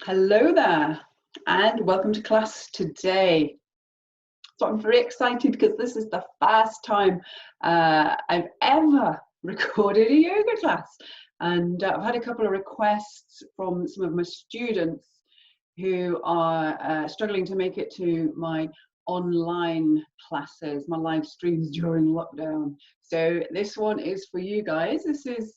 Hello there, and welcome to class today. So I'm very excited because this is the first time I've ever recorded a yoga class, and I've had a couple of requests from some of my students who are struggling to make it to my online classes, my live streams during lockdown. So this one is for you guys. This is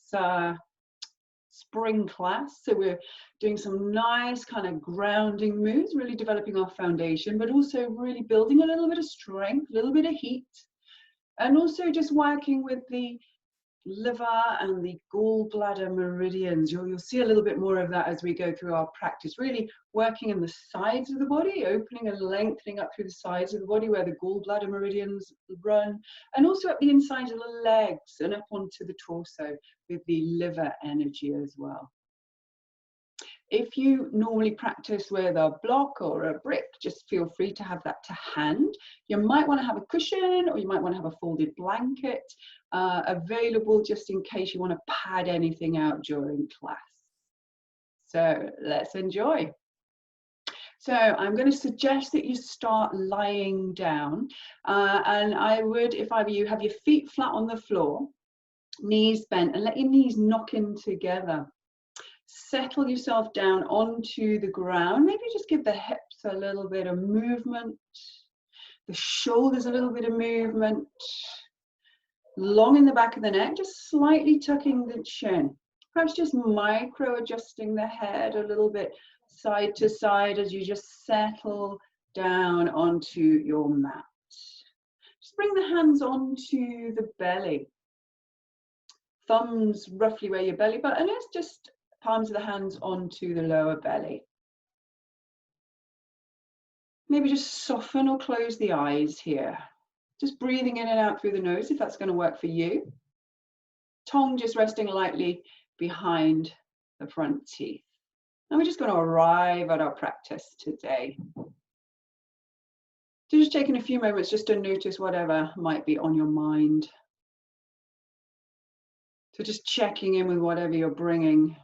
spring class, so we're doing some nice kind of grounding moves, really developing our foundation, but also really building a little bit of strength, a little bit of heat, and also just working with the liver and the gallbladder meridians. You'll see a little bit more of that as we go through our practice, really working in the sides of the body, opening and lengthening up through the sides of the body where the gallbladder meridians run, and also up the inside of the legs and up onto the torso with the liver energy as well. If you normally practice with a block or a brick, just feel free to have that to hand. You might want to have a cushion, or you might want to have a folded blanket available just in case you want to pad anything out during class. So let's enjoy. So I'm going to suggest that you start lying down, and I would, if I were you, have your feet flat on the floor, knees bent, and let your knees knock in together. Settle yourself down onto the ground. Maybe just give the hips a little bit of movement, the shoulders a little bit of movement, long in the back of the neck, just slightly tucking the chin. Perhaps just micro adjusting the head a little bit side to side as you just settle down onto your mat. Just bring the hands onto the belly. Thumbs roughly where your belly button is, just palms of the hands onto the lower belly. Maybe just soften or close the eyes here. Just breathing in and out through the nose if that's going to work for you. Tongue just resting lightly behind the front teeth. And we're just going to arrive at our practice today. So just taking a few moments just to notice whatever might be on your mind. So just checking in with whatever you're bringing.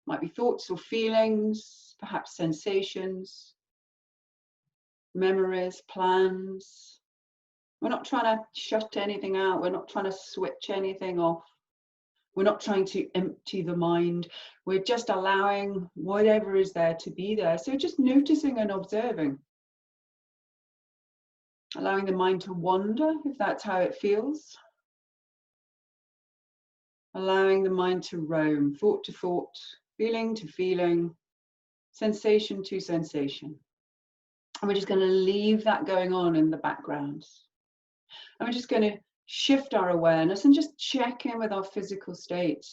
Might be thoughts or feelings, perhaps sensations, memories, plans. We're not trying to shut anything out. We're not trying to switch anything off. We're not trying to empty the mind. We're just allowing whatever is there to be there. So just noticing and observing. Allowing the mind to wander, if that's how it feels. Allowing the mind to roam, thought to thought, feeling to feeling, sensation to sensation. And we're just going to leave that going on in the background. And we're just going to shift our awareness and just check in with our physical state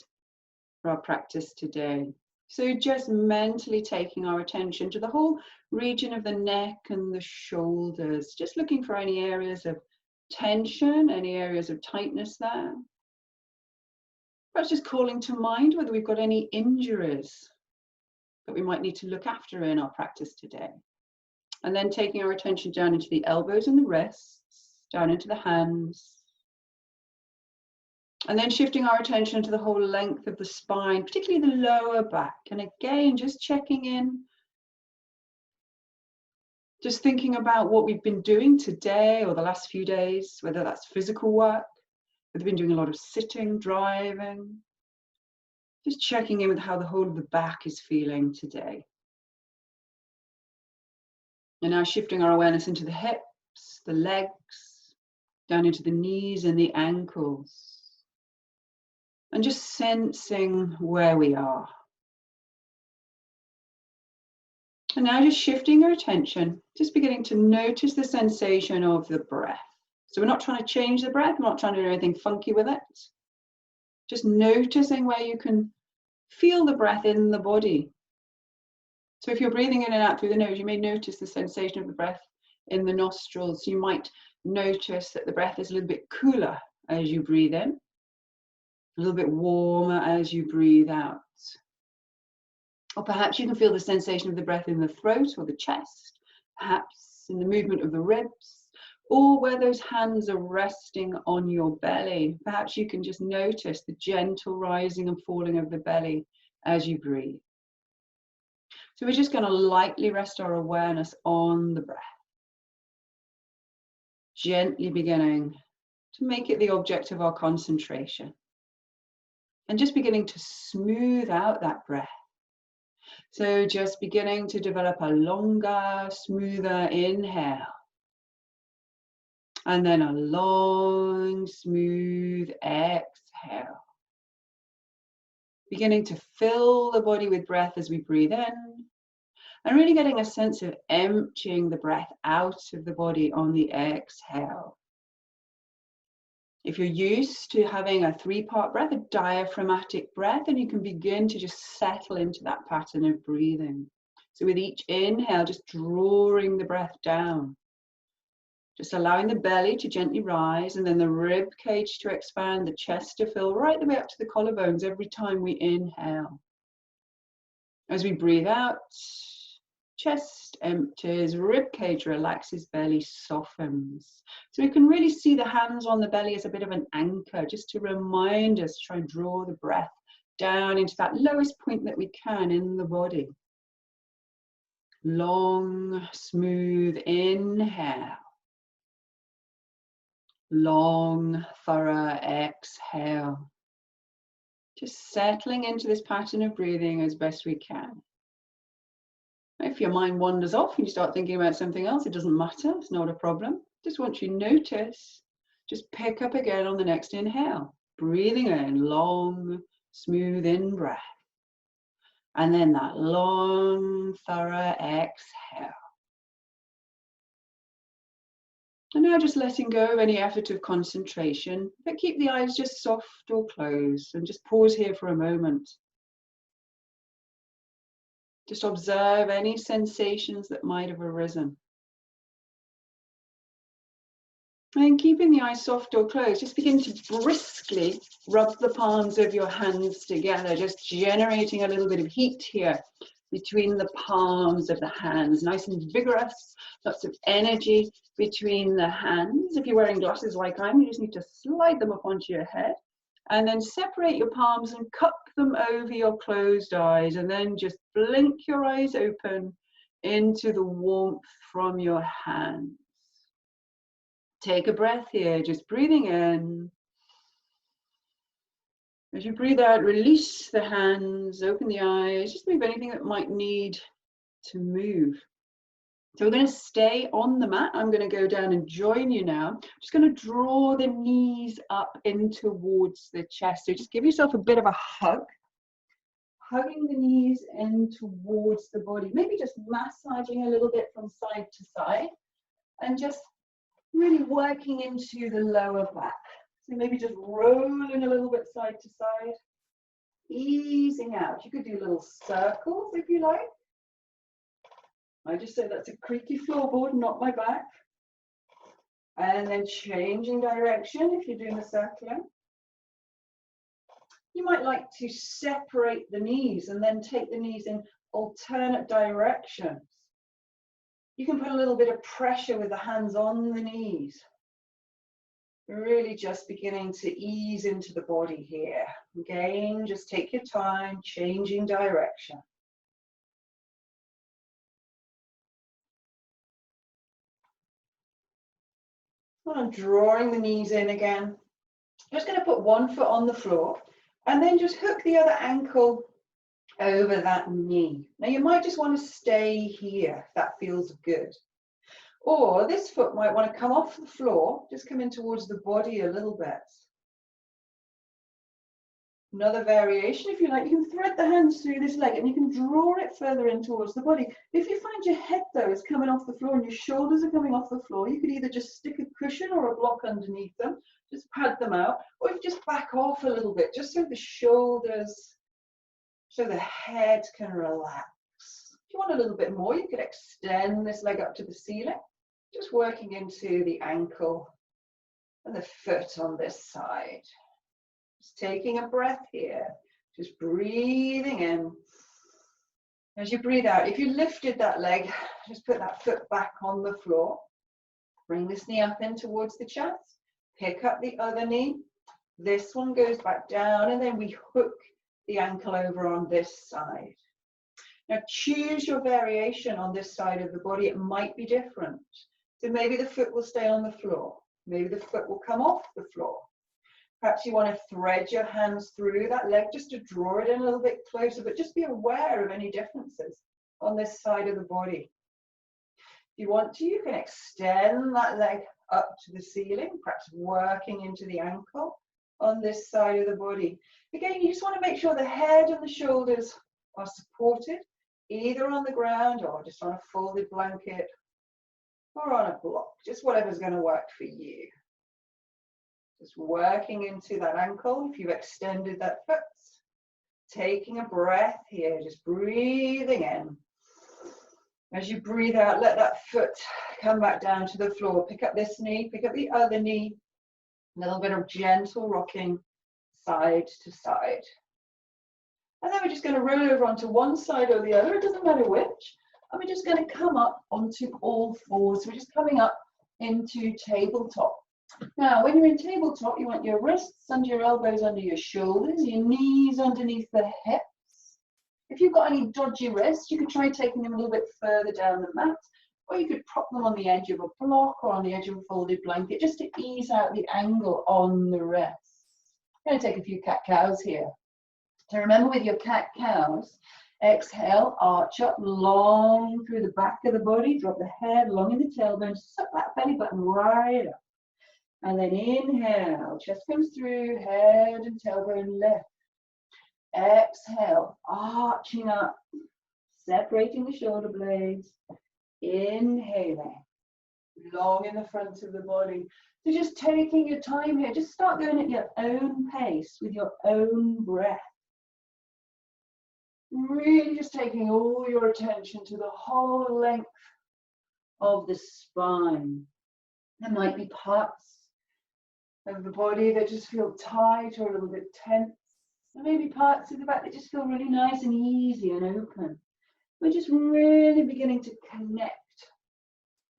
for our practice today. So just mentally taking our attention to the whole region of the neck and the shoulders, just looking for any areas of tension, any areas of tightness there. Perhaps just calling to mind whether we've got any injuries that we might need to look after in our practice today. And then taking our attention down into the elbows and the wrists, down into the hands. And then shifting our attention to the whole length of the spine, particularly the lower back. And again, just checking in. Just thinking about what we've been doing today or the last few days, whether that's physical work. We've been doing a lot of sitting, driving, just checking in with how the whole of the back is feeling today. And now shifting our awareness into the hips, the legs, down into the knees and the ankles. And just sensing where we are. And now just shifting our attention, just beginning to notice the sensation of the breath. So we're not trying to change the breath, we're not trying to do anything funky with it. Just noticing where you can feel the breath in the body. So if you're breathing in and out through the nose, you may notice the sensation of the breath in the nostrils. You might notice that the breath is a little bit cooler as you breathe in, a little bit warmer as you breathe out. Or perhaps you can feel the sensation of the breath in the throat or the chest, perhaps in the movement of the ribs, or where those hands are resting on your belly. Perhaps you can just notice the gentle rising and falling of the belly as you breathe. So we're just going to lightly rest our awareness on the breath. Gently beginning to make it the object of our concentration. And just beginning to smooth out that breath. So just beginning to develop a longer, smoother inhale. And then a long, smooth exhale. Beginning to fill the body with breath as we breathe in. And really getting a sense of emptying the breath out of the body on the exhale. If you're used to having a 3-part breath, a diaphragmatic breath, then you can begin to just settle into that pattern of breathing. So with each inhale, just drawing the breath down. Just allowing the belly to gently rise and then the rib cage to expand, the chest to fill right the way up to the collarbones every time we inhale. As we breathe out, chest empties, rib cage relaxes, belly softens. So we can really see the hands on the belly as a bit of an anchor, just to remind us to try and draw the breath down into that lowest point that we can in the body. Long, smooth inhale. Long, thorough exhale. Just settling into this pattern of breathing as best we can. If your mind wanders off and you start thinking about something else, it doesn't matter, it's not a problem. Just once you notice, just pick up again on the next inhale. Breathing in, long, smooth in breath. And then that long, thorough exhale. And now just letting go of any effort of concentration, but keep the eyes just soft or closed and just pause here for a moment. Just observe any sensations that might have arisen. And keeping the eyes soft or closed, just begin to briskly rub the palms of your hands together, just generating a little bit of heat here between the palms of the hands. Nice and vigorous, lots of energy between the hands. If you're wearing glasses like I am, you just need to slide them up onto your head. And then separate your palms and cup them over your closed eyes. And then just blink your eyes open into the warmth from your hands. Take a breath here, just breathing in. As you breathe out, release the hands, open the eyes, just move anything that might need to move. So we're going to stay on the mat. I'm going to go down and join you now. I'm just going to draw the knees up in towards the chest. So just give yourself a bit of a hug. Hugging the knees in towards the body. Maybe just massaging a little bit from side to side. And just really working into the lower back. So maybe just rolling a little bit side to side. Easing out. You could do little circles if you like. I just say that's a creaky floorboard, not my back. And then changing direction if you're doing a circling. You might like to separate the knees and then take the knees in alternate directions. You can put a little bit of pressure with the hands on the knees. Really just beginning to ease into the body here. Again, just take your time, changing direction. I'm drawing the knees in again. I'm just going to put one foot on the floor and then just hook the other ankle over that knee. Now you might just want to stay here if that feels good. Or this foot might want to come off the floor, just come in towards the body a little bit. Another variation, if you like, you can thread the hands through this leg and you can draw it further in towards the body. If you find your head though is coming off the floor and your shoulders are coming off the floor, you could either just stick a cushion or a block underneath them, just pad them out, or you just back off a little bit, just so the shoulders, so the head can relax. If you want a little bit more, you could extend this leg up to the ceiling, just working into the ankle and the foot on this side. Just taking a breath here, just breathing in. As you breathe out, if you lifted that leg, just put that foot back on the floor. Bring this knee up in towards the chest. Pick up the other knee. This one goes back down and then we hook the ankle over on this side. Now choose your variation on this side of the body. It might be different. So maybe the foot will stay on the floor. Maybe the foot will come off the floor. Perhaps you want to thread your hands through that leg just to draw it in a little bit closer, but just be aware of any differences on this side of the body. If you want to, you can extend that leg up to the ceiling, perhaps working into the ankle on this side of the body. Again, you just want to make sure the head and the shoulders are supported, either on the ground or just on a folded blanket or on a block, just whatever's going to work for you. Just working into that ankle if you've extended that foot. Taking a breath here, just breathing in. As you breathe out, let that foot come back down to the floor. Pick up this knee, pick up the other knee. A little bit of gentle rocking side to side. And then we're just going to roll over onto one side or the other, it doesn't matter which. And we're just going to come up onto all fours. So we're just coming up into tabletop. Now, when you're in tabletop, you want your wrists under your elbows under your shoulders, your knees underneath the hips. If you've got any dodgy wrists, you could try taking them a little bit further down the mat, or you could prop them on the edge of a block or on the edge of a folded blanket, just to ease out the angle on the wrists. I'm going to take a few cat-cows here. So remember, with your cat-cows, exhale, arch up long through the back of the body, drop the head long in the tailbone, suck that belly button right up. And then inhale, chest comes through, head and tailbone lift. Exhale, arching up, separating the shoulder blades. Inhaling, long in the front of the body. So just taking your time here, just start going at your own pace with your own breath. Really just taking all your attention to the whole length of the spine. There might be parts of the body that just feel tight or a little bit tense. There may be parts of the back that just feel really nice and easy and open. We're just really beginning to connect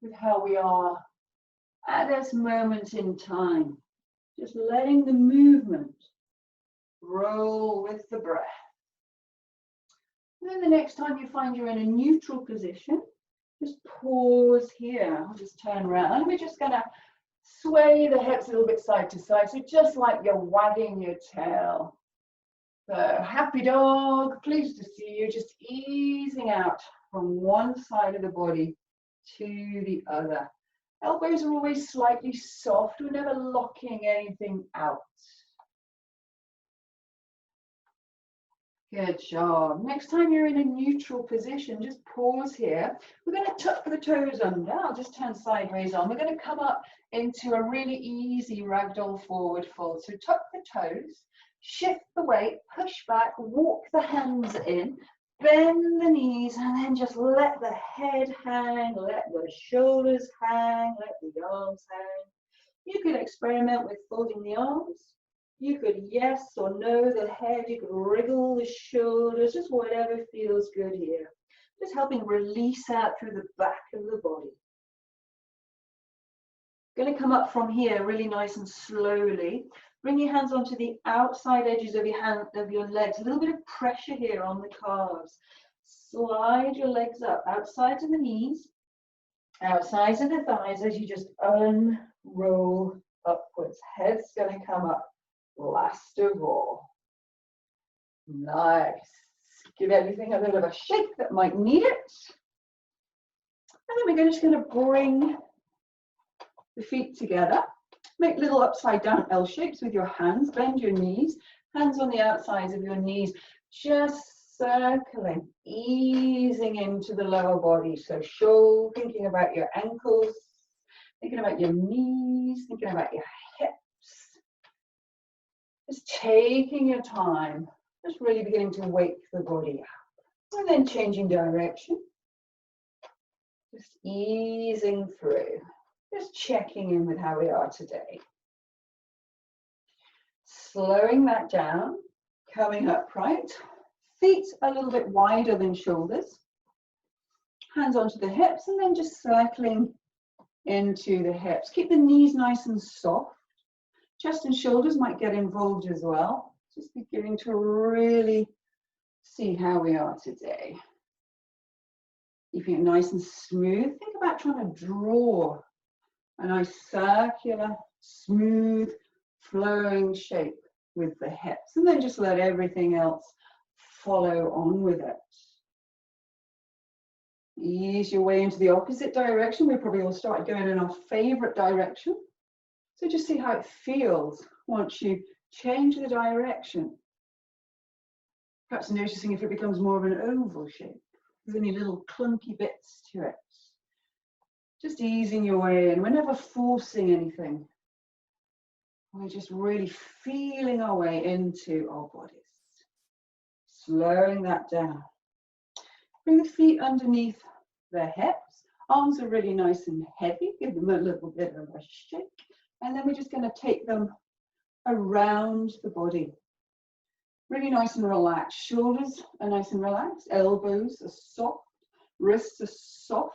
with how we are at this moment in time. Just letting the movement roll with the breath. And then the next time you find you're in a neutral position, just pause here. I'll just turn around. And we're just going to sway the hips a little bit side to side. So just like you're wagging your tail. So happy dog, pleased to see you, just easing out from one side of the body to the other. Elbows are always slightly soft, we're never locking anything out. Good job. Next time you're in a neutral position, just pause here. We're going to tuck the toes under. I'll just turn sideways on. We're going to come up into a really easy ragdoll forward fold. So tuck the toes. Shift the weight, push back, walk the hands in, bend the knees, and then just let the head hang, let the shoulders hang, let the arms hang. You could experiment with folding the arms. You could yes or no the head, you could wriggle the shoulders, just whatever feels good here. Just helping release out through the back of the body. Going to come up from here really nice and slowly. Bring your hands onto the outside edges of your legs. A little bit of pressure here on the calves. Slide your legs up, outside of the knees, outside of the thighs as you just unroll upwards. Head's going to come up last of all. Nice. Give everything a little bit of a shake that might need it. And then we're just going to bring the feet together. Make little upside down L shapes with your hands. Bend your knees. Hands on the outsides of your knees. Just circling, easing into the lower body. So thinking about your ankles, thinking about your knees, thinking about your hips. Just taking your time. Just really beginning to wake the body up. And then changing direction. Just easing through. Just checking in with how we are today. Slowing that down, coming upright. Feet a little bit wider than shoulders. Hands onto the hips and then just circling into the hips. Keep the knees nice and soft. Chest and shoulders might get involved as well. Just beginning to really see how we are today. Keeping it nice and smooth. Think about trying to draw a nice circular, smooth, flowing shape with the hips, and then just let everything else follow on with it. Ease your way into the opposite direction. We probably all start going in our favorite direction. So just see how it feels once you change the direction. Perhaps noticing if it becomes more of an oval shape. There's any little clunky bits to it. Just easing your way in. We're never forcing anything. We're just really feeling our way into our bodies. Slowing that down. Bring the feet underneath the hips. Arms are really nice and heavy. Give them a little bit of a shake. And then we're just going to take them around the body. Really nice and relaxed. Shoulders are nice and relaxed. Elbows are soft. Wrists are soft.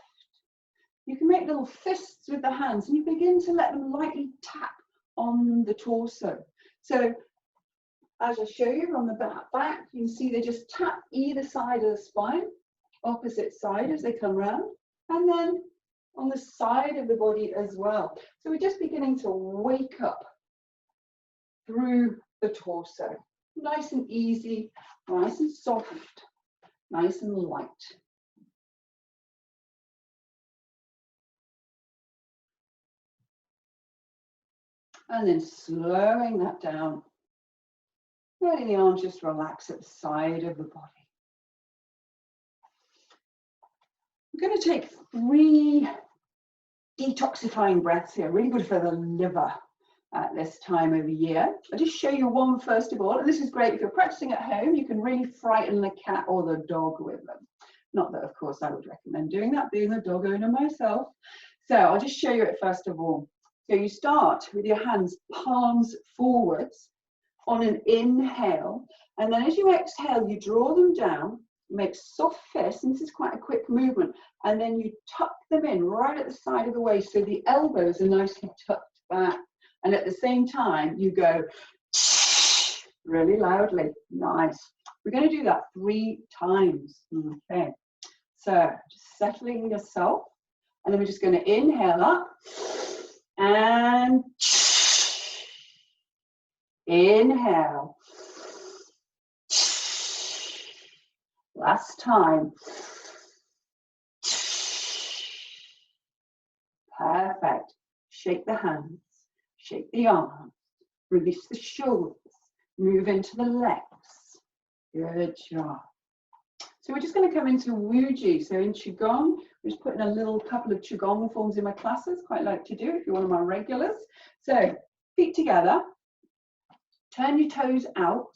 You can make little fists with the hands and you begin to let them lightly tap on the torso. So as I show you from the back, you can see they just tap either side of the spine, opposite side as they come round, and then on the side of the body as well. So we're just beginning to wake up through the torso. Nice and easy, nice and soft, nice and light. And then slowing that down, letting the arms just relax at the side of the body. We're going to take 3 detoxifying breaths here, really good for the liver at this time of year. I'll just show you one first of all, and this is great if you're practicing at home. You can really frighten the cat or the dog with them. Not that, of course, I would recommend doing that, being a dog owner myself. So I'll just show you it first of all. So you start with your hands palms forwards on an inhale, and then as you exhale, you draw them down, make soft fists, and this is quite a quick movement, and then you tuck them in right at the side of the waist so the elbows are nicely tucked back, and at the same time you go really loudly. Nice. We're going to do that 3 times. Okay, so just settling yourself, and then we're just going to inhale up and inhale. Last time. Perfect. Shake the hands, shake the arms, release the shoulders, move into the legs. Good job. So we're just going to come into Wuji. So in Qigong, we're just putting a couple of Qigong forms in my classes. Quite like to do if you're one of my regulars. So feet together, turn your toes out,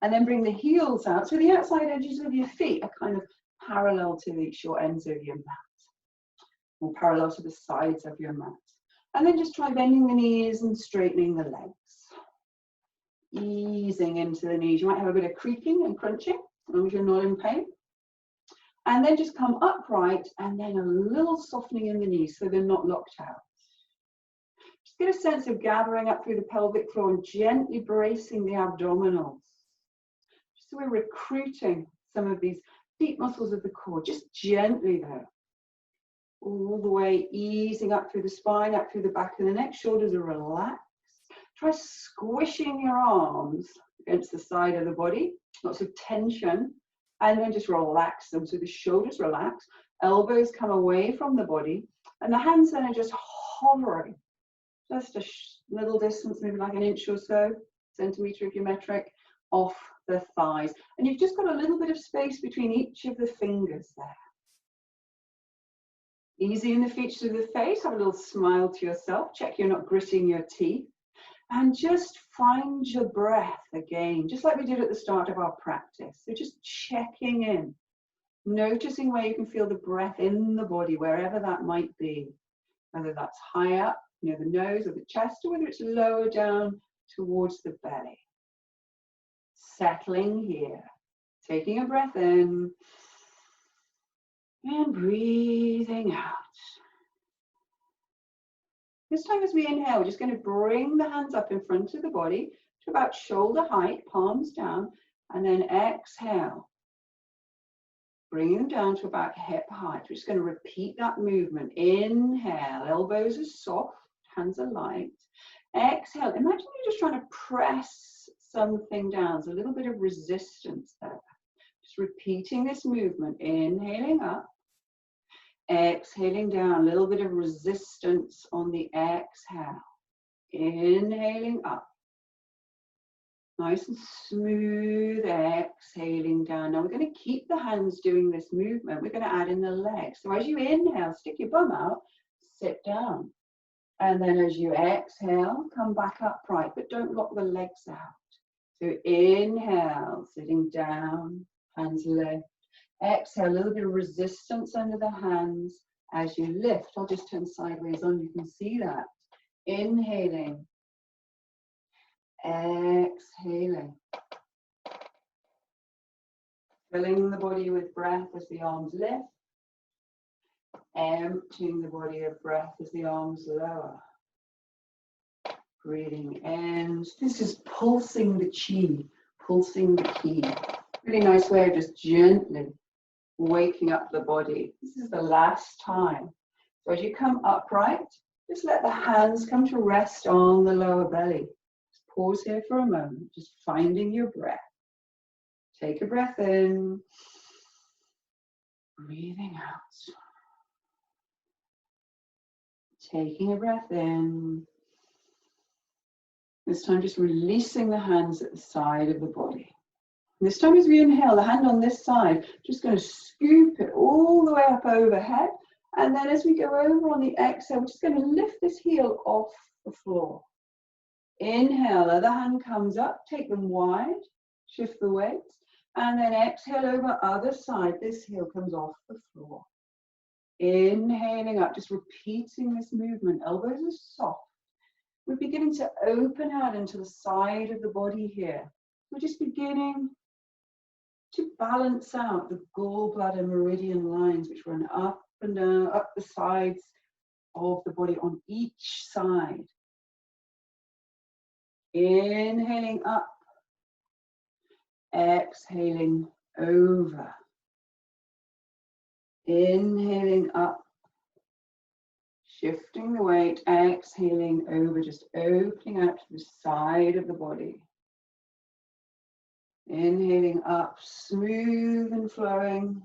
and then bring the heels out. So the outside edges of your feet are kind of parallel to the short ends of your mat, or parallel to the sides of your mat. And then just try bending the knees and straightening the legs. Easing into the knees. You might have a bit of creaking and crunching, as long as you're not in pain. And then just come upright, and then a little softening in the knees so they're not locked out. Just get a sense of gathering up through the pelvic floor and gently bracing the abdominals. Just so we're recruiting some of these deep muscles of the core, just gently though. All the way easing up through the spine, up through the back of the neck. Shoulders are relaxed. Try squishing your arms against the side of the body. Lots of tension. And then just relax them. So the shoulders relax. Elbows come away from the body. And the hands then are just hovering. Just a little distance, maybe like an inch or so, centimetre if you're metric, off the thighs. And you've just got a little bit of space between each of the fingers there. Easy in the features of the face, have a little smile to yourself, check you're not gritting your teeth, and just find your breath again, just like we did at the start of our practice. So just checking in, noticing where you can feel the breath in the body, wherever that might be, whether that's high up near the nose or the chest, or whether it's lower down towards the belly. Settling here, taking a breath in, and breathing out. This time as we inhale, we're just going to bring the hands up in front of the body to about shoulder height, palms down, and then exhale. Bring them down to about hip height. We're just going to repeat that movement. Inhale, elbows are soft, hands are light. Exhale, imagine you're just trying to press something down. There's a little bit of resistance there. Just repeating this movement. Inhaling up, exhaling down. A little bit of resistance on the exhale. Inhaling up. Nice and smooth, exhaling down. Now we're going to keep the hands doing this movement. We're going to add in the legs. So as you inhale, stick your bum out, sit down. And then as you exhale, come back upright, but don't lock the legs out. So inhale, sitting down, hands lift. Exhale, a little bit of resistance under the hands as you lift. I'll just turn sideways on, you can see that. Inhaling. Exhaling. Filling the body with breath as the arms lift. Emptying the body of breath as the arms lower. Breathing in. This is pulsing the chi, pulsing the ki. Really nice way of just gently waking up the body. This is the last time. So as you come upright, just let the hands come to rest on the lower belly. Just pause here for a moment, just finding your breath. Take a breath in. Breathing out. Taking a breath in. This time just releasing the hands at the side of the body. This time as we inhale, the hand on this side, just going to scoop it all the way up overhead. And then as we go over on the exhale, we're just going to lift this heel off the floor. Inhale, other hand comes up, take them wide, shift the weights. And then exhale over other side, this heel comes off the floor. Inhaling up, just repeating this movement. Elbows are soft. We're beginning to open out into the side of the body here. We're just beginning to balance out the gallbladder meridian lines, which run up and down, up the sides of the body on each side. Inhaling up, exhaling over. Inhaling up, shifting the weight, exhaling over, just opening out to the side of the body. Inhaling up, smooth and flowing.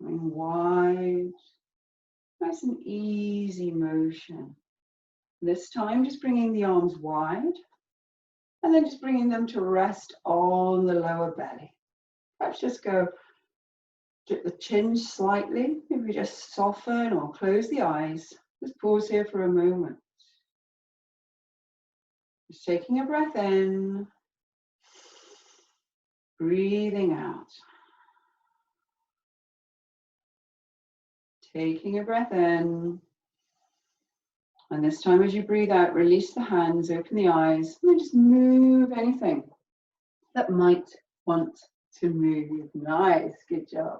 Coming wide, nice and easy motion. This time just bringing the arms wide and then just bringing them to rest on the lower belly. Perhaps just go dip the chin slightly, maybe just soften or close the eyes. Just pause here for a moment. Just taking a breath in, breathing out. Taking a breath in. And this time as you breathe out, release the hands, open the eyes, and then just move anything that might want to move. Nice, good job.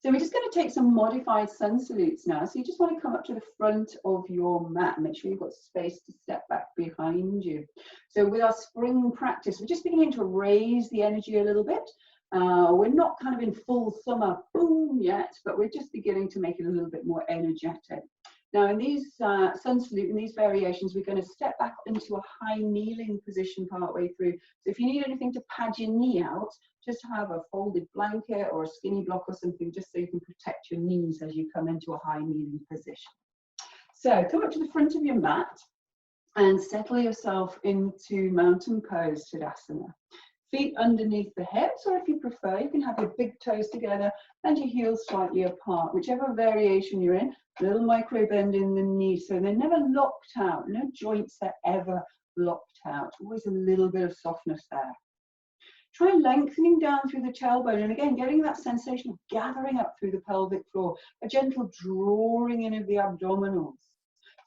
So we're just going to take some modified sun salutes now. So you just want to come up to the front of your mat. Make sure you've got space to step back behind you. So with our spring practice, we're just beginning to raise the energy a little bit. We're not kind of in full summer boom yet, but we're just beginning to make it a little bit more energetic. Now in these sun salute, in these variations, we're going to step back into a high kneeling position partway through. So if you need anything to pad your knee out, just have a folded blanket or a skinny block or something, just so you can protect your knees as you come into a high kneeling position. So come up to the front of your mat and settle yourself into mountain pose, Tadasana. Feet underneath the hips, or if you prefer, you can have your big toes together and your heels slightly apart. Whichever variation you're in, a little micro bend in the knees, so they're never locked out. No joints are ever locked out. Always a little bit of softness there. Try lengthening down through the tailbone, and again, getting that sensation of gathering up through the pelvic floor, a gentle drawing in of the abdominals.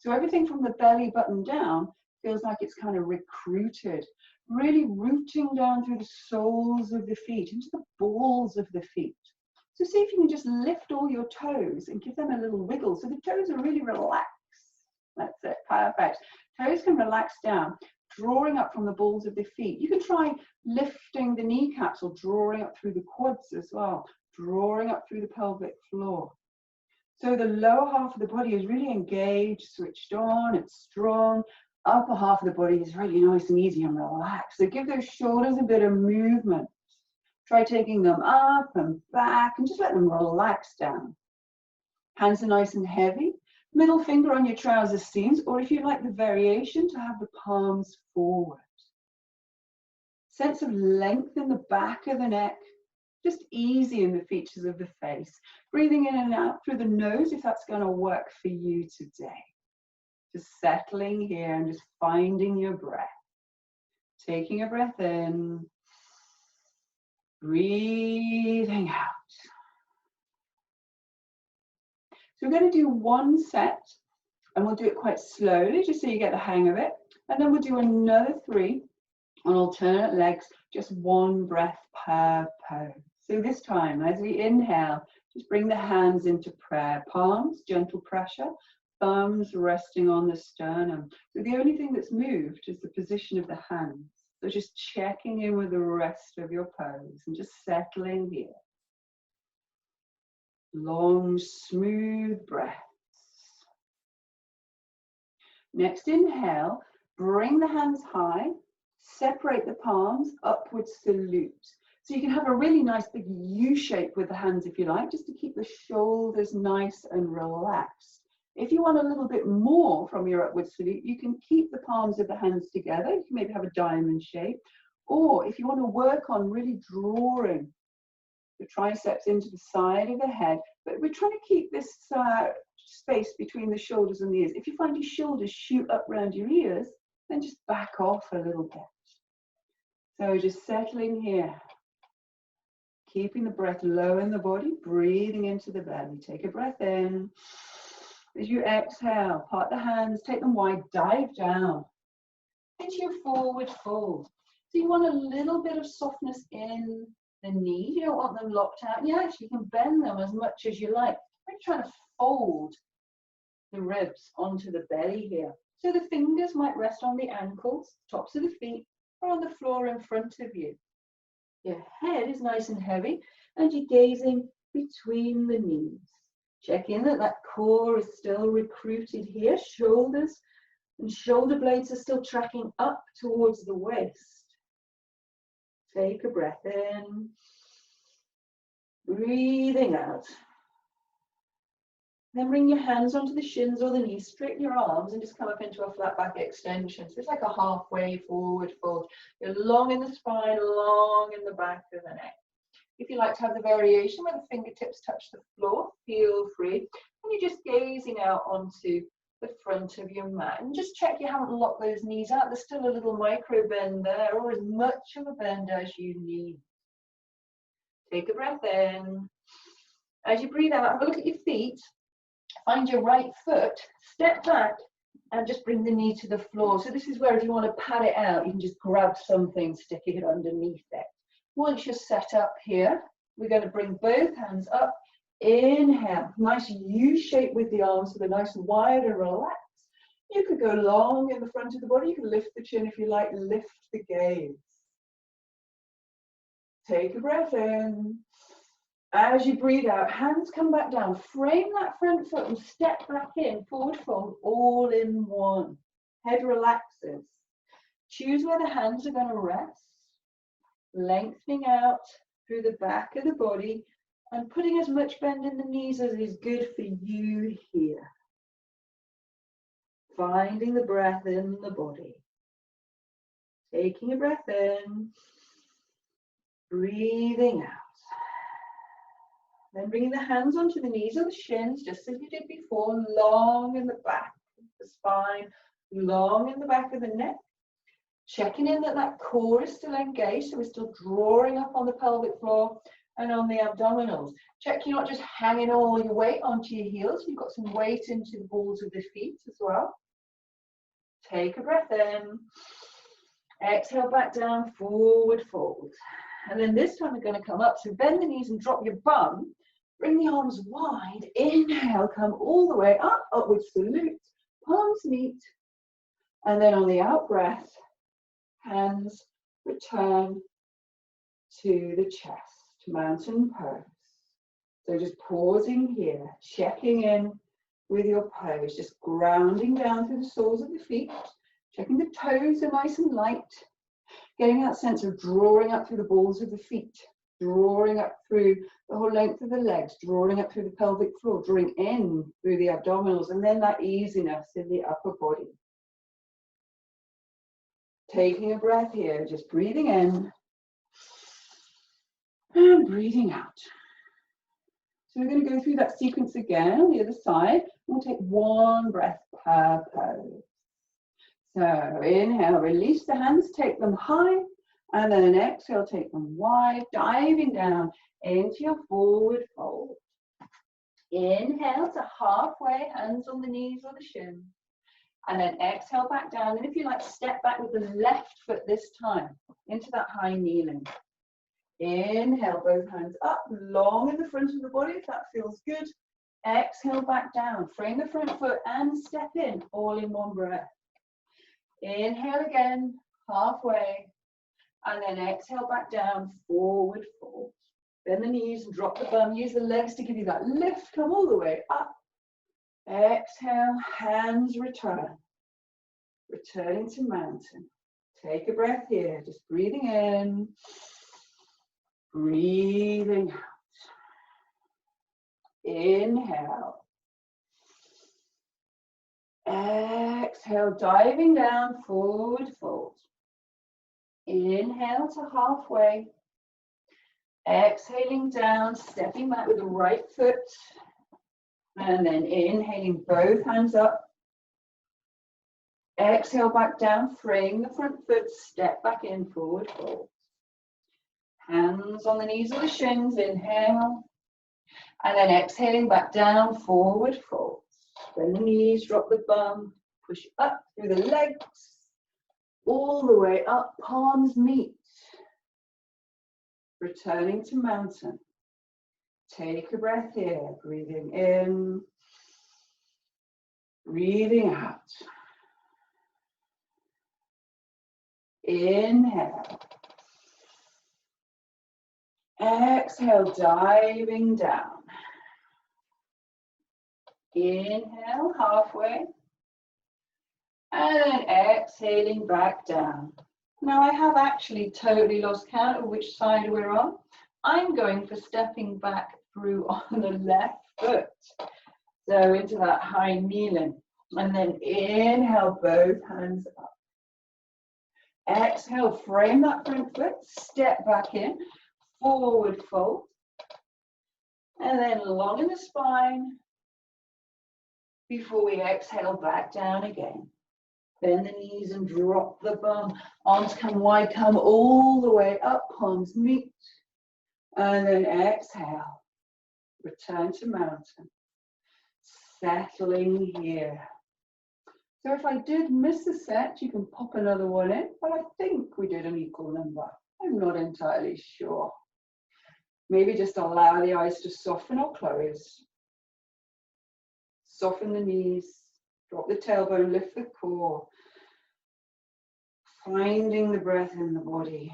So everything from the belly button down feels like it's kind of recruited, really rooting down through the soles of the feet, into the balls of the feet. So see if you can just lift all your toes and give them a little wiggle. So the toes are really relaxed. That's it, perfect. Toes can relax down. drawing up from the balls of the feet. You can try lifting the kneecaps or drawing up through the quads as well, drawing up through the pelvic floor. So the lower half of the body is really engaged, switched on, it's strong. Upper half of the body is really nice and easy and relaxed. So give those shoulders a bit of movement. Try taking them up and back and just let them relax down. Hands are nice and heavy. Middle finger on your trouser seams, or if you like the variation, to have the palms forward. Sense of length in the back of the neck. Just easy in the features of the face. Breathing in and out through the nose if that's going to work for you today. Just settling here and just finding your breath. Taking a breath in. Breathing out. So we're going to do one set and we'll do it quite slowly just so you get the hang of it. And then we'll do another 3 on alternate legs, just one breath per pose. So this time, as we inhale, just bring the hands into prayer. Palms, gentle pressure, thumbs resting on the sternum. So the only thing that's moved is the position of the hands. So just checking in with the rest of your pose and just settling here. Long, smooth breaths. Next inhale, bring the hands high, separate the palms, upward salute. So you can have a really nice big U shape with the hands if you like, just to keep the shoulders nice and relaxed. If you want a little bit more from your upward salute, you can keep the palms of the hands together. You can maybe have a diamond shape. Or if you want to work on really drawing the triceps into the side of the head, but we're trying to keep this space between the shoulders and the ears. If you find your shoulders shoot up around your ears, then just back off a little bit. So just settling here. Keeping the breath low in the body, breathing into the belly. Take a breath in. As you exhale, part the hands, take them wide, dive down into your forward fold. So you want a little bit of softness in the knees. You don't want them locked out. You actually can bend them as much as you like. We're trying to fold the ribs onto the belly here. So the fingers might rest on the ankles, tops of the feet, or on the floor in front of you. Your head is nice and heavy, and you're gazing between the knees. Check in that core is still recruited here. Shoulders and shoulder blades are still tracking up towards the waist. Take a breath in. Breathing out. Then bring your hands onto the shins or the knees, straighten your arms and just come up into a flat back extension. So it's like a halfway forward fold. You're long in the spine, long in the back of the neck. If you like to have the variation where the fingertips touch the floor, feel free. And you're just gazing out onto the front of your mat. And just check you haven't locked those knees out. There's still a little micro bend there, or as much of a bend as you need. Take a breath in. As you breathe out, have a look at your feet. Find your right foot, step back, and just bring the knee to the floor. So this is where if you want to pad it out, you can just grab something, stick it underneath it. Once you're set up here, we're going to bring both hands up. Inhale, nice U shape with the arms, so they're nice and wide and relaxed. You could go long in the front of the body. You can lift the chin if you like, lift the gaze. Take a breath in. As you breathe out, hands come back down. Frame that front foot and step back in, forward fold, all in one. Head relaxes. Choose where the hands are going to rest. Lengthening out through the back of the body and putting as much bend in the knees as is good for you here. Finding the breath in the body. Taking a breath in. Breathing out. Then bringing the hands onto the knees or the shins, just as you did before, long in the back of the spine, long in the back of the neck. Checking in that core is still engaged, so we're still drawing up on the pelvic floor and on the abdominals. Check you're not just hanging all your weight onto your heels, you've got some weight into the balls of the feet as well. Take a breath in. Exhale back down, forward fold. And then this time we're going to come up, so bend the knees and drop your bum. Bring the arms wide. Inhale, come all the way up, upward salute. Palms meet. And then on the out breath, hands return to the chest, mountain pose. So just pausing here, checking in with your pose, just grounding down through the soles of the feet, checking the toes are nice and light, getting that sense of drawing up through the balls of the feet, drawing up through the whole length of the legs, drawing up through the pelvic floor, drawing in through the abdominals, and then that easiness in the upper body. Taking a breath here, just breathing in and breathing out. So we're going to go through that sequence again on the other side. We'll take one breath per pose. So inhale, release the hands, take them high, and then exhale, take them wide, diving down into your forward fold. Inhale to halfway, hands on the knees or the shins. And then exhale back down. And if you like, step back with the left foot this time into that high kneeling. Inhale, both hands up, long in the front of the body if that feels good. Exhale back down, frame the front foot and step in, all in one breath. Inhale again, halfway, and then exhale back down, forward fold. Bend the knees and drop the bum, use the legs to give you that lift, come all the way up. Exhale, hands return. Returning to mountain. Take a breath here, just breathing in, breathing out. Inhale. Exhale, diving down, forward fold. Inhale to halfway. Exhaling down, stepping back with the right foot. And then inhaling, both hands up. Exhale back down, frame the front foot, step back in, forward fold. Hands on the knees or the shins, inhale. And then exhaling back down, forward fold. Bend the knees, drop the bum, push up through the legs, all the way up, palms meet. Returning to mountain. Take a breath here, breathing in, breathing out. Inhale. Exhale, diving down. Inhale, halfway. And then exhaling back down. Now I have actually totally lost count of which side we're on. I'm going for stepping back through on the left foot. So into that high kneeling. And then inhale, both hands up. Exhale, frame that front foot, step back in, forward fold. And then long in the spine before we exhale back down again. Bend the knees and drop the bum. Arms come wide, come all the way up, palms meet. And then exhale. Return to mountain. Settling here. So if I did miss a set, you can pop another one in, but I think we did an equal number. I'm not entirely sure. Maybe just allow the eyes to soften or close. Soften the knees, drop the tailbone, lift the core. Finding the breath in the body.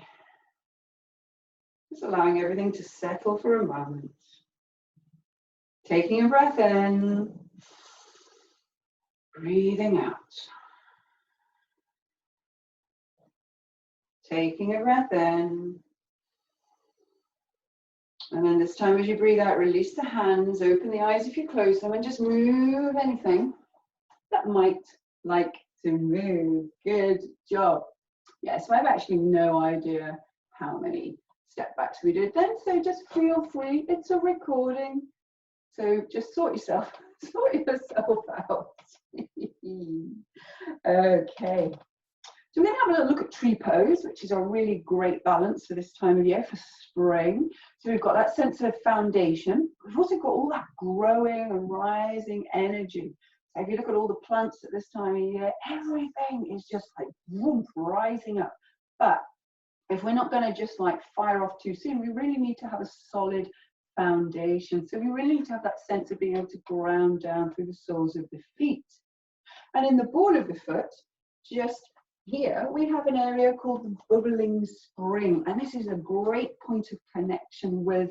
Just allowing everything to settle for a moment. Taking a breath in. Breathing out. Taking a breath in. And then this time as you breathe out, release the hands, open the eyes if you close them, and just move anything that might like to move. Good job. Yeah, so I have actually no idea how many step backs we did then, so just feel free. It's a recording, so just sort yourself out. Okay. So we're going to have a little look at tree pose, which is a really great balance for this time of year, for spring. So we've got that sense of foundation. We've also got all that growing and rising energy. So if you look at all the plants at this time of year, everything is just like whoomp, rising up. But if we're not going to just like fire off too soon, we really need to have a solid foundation. So we really need to have that sense of being able to ground down through the soles of the feet. And in the ball of the foot, just Here we have an area called the bubbling spring, and this is a great point of connection with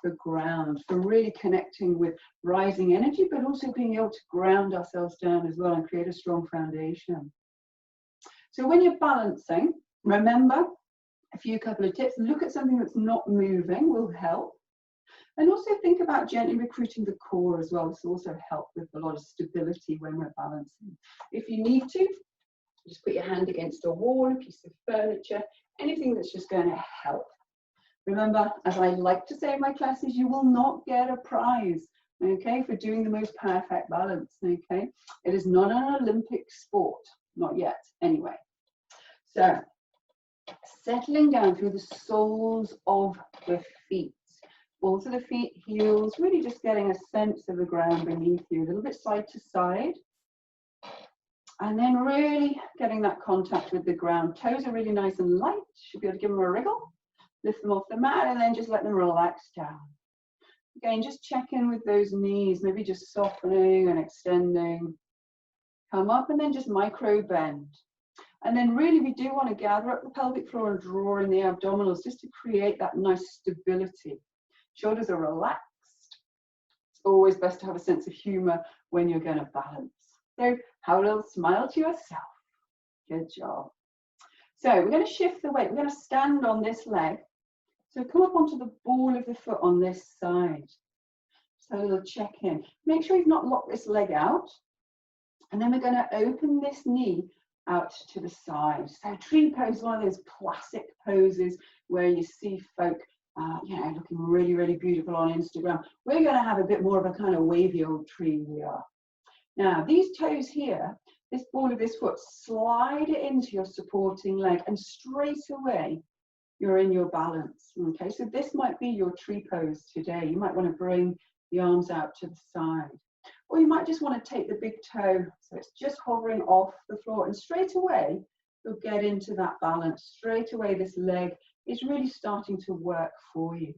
the ground, for really connecting with rising energy, but also being able to ground ourselves down as well and create a strong foundation. So when you're balancing, remember a couple of tips. Look at something that's not moving, will help. And also think about gently recruiting the core as well. This will also help with a lot of stability when we're balancing. If you need to, just put your hand against a wall, a piece of furniture, anything that's just going to help. Remember, as I like to say in my classes, you will not get a prize, okay, for doing the most perfect balance, okay? It is not an Olympic sport, not yet, anyway. So, settling down through the soles of the feet. Balls of the feet, heels, really just getting a sense of the ground beneath you, a little bit side to side. And then really getting that contact with the ground. Toes are really nice and light. Should be able to give them a wriggle. Lift them off the mat and then just let them relax down. Again, just check in with those knees, maybe just softening and extending. Come up and then just micro bend. And then really we do want to gather up the pelvic floor and draw in the abdominals just to create that nice stability. Shoulders are relaxed. It's always best to have a sense of humor when you're going to balance. So have a little smile to yourself. Good job. So we're going to shift the weight. We're going to stand on this leg. So come up onto the ball of the foot on this side. So a little check in. Make sure you've not locked this leg out. And then we're going to open this knee out to the side. So tree pose, one of those classic poses where you see folk looking really, really beautiful on Instagram. We're going to have a bit more of a kind of wavy old tree we are. Now, these toes here, this ball of this foot, slide it into your supporting leg and straight away, you're in your balance. Okay, so this might be your tree pose today. You might want to bring the arms out to the side. Or you might just want to take the big toe, so it's just hovering off the floor, and straight away, you'll get into that balance. Straight away, this leg is really starting to work for you.